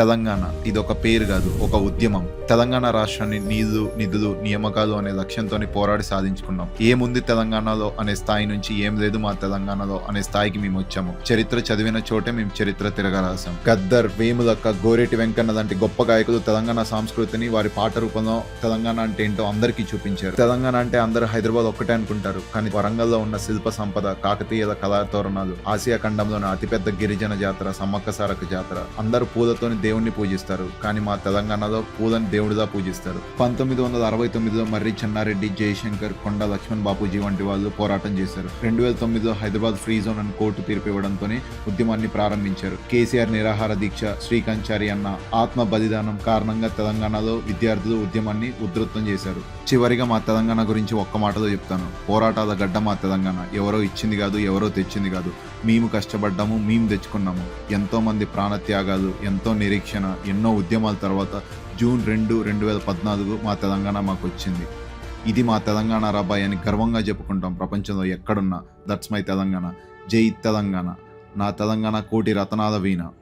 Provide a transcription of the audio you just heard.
తెలంగాణ ఇది ఒక పేరు కాదు, ఒక ఉద్యమం. తెలంగాణ రాష్ట్రాన్ని నీళ్లు, నిధులు, నియామకాలు అనే లక్ష్యంతో పోరాడి సాధించుకున్నాం. ఏముంది తెలంగాణలో అనే స్థాయి నుంచి ఏం లేదు మా తెలంగాణలో అనే స్థాయికి మేము వచ్చాము. చరిత్ర చదివిన చోటే మేము చరిత్ర తిరగరాసాం. గద్దర్, వేములక్క, గోరేటి వెంకన్న లాంటి గొప్ప గాయకులు తెలంగాణ సంస్కృతిని వారి పాట రూపంలో తెలంగాణ అంటే ఏంటో అందరికీ చూపించారు. తెలంగాణ అంటే అందరూ హైదరాబాద్ ఒక్కటే అనుకుంటారు, కానీ వరంగల్లో ఉన్న శిల్ప సంపద, కాకతీయుల కళాతోరణాలు, ఆసియా ఖండంలోని అతిపెద్ద గిరిజన జాతర సమ్మక్క సారక్క జాతర. అందరూ పూలతోని దేవుణ్ణి పూజిస్తారు, కానీ మా తెలంగాణలో పూలని దేవుడిలా పూజిస్తారు. 1969లో మర్రి చెన్నారెడ్డి, జయశంకర్, కొండ లక్ష్మణ్ బాపూజీ వంటి వాళ్ళు పోరాటం చేశారు. 2009లో హైదరాబాద్ ఫ్రీ జోన్ అని కోర్టు తీర్పు ఇవ్వడంతోనే ఉద్యమాన్ని ప్రారంభించారు. కేసీఆర్ నిరాహార దీక్ష, శ్రీకంచారి అన్న ఆత్మ బలిదానం కారణంగా తెలంగాణలో విద్యార్థులు ఉద్యమాన్ని ఉధృతం చేశారు. చివరిగా మా తెలంగాణ గురించి ఒక్క మాటలో చెప్తాను, పోరాటాల గడ్డ మా తెలంగాణ. ఎవరో ఇచ్చింది కాదు, ఎవరో తెచ్చింది కాదు. మేము కష్టపడ్డాము, మేము తెచ్చుకున్నాము. ఎంతో మంది ప్రాణత్యాగాలు, ఎంతో నిరీక్షణ, ఎన్నో ఉద్యమాల తర్వాత జూన్ 2, 2014 మా తెలంగాణ మాకు వచ్చింది. ఇది మా తెలంగాణ రాబాయ్ అని గర్వంగా చెప్పుకుంటాం ప్రపంచంలో ఎక్కడున్నా. That's my Telangana. జై తెలంగాణ. నా తెలంగాణ కోటి రతనాల వీణ.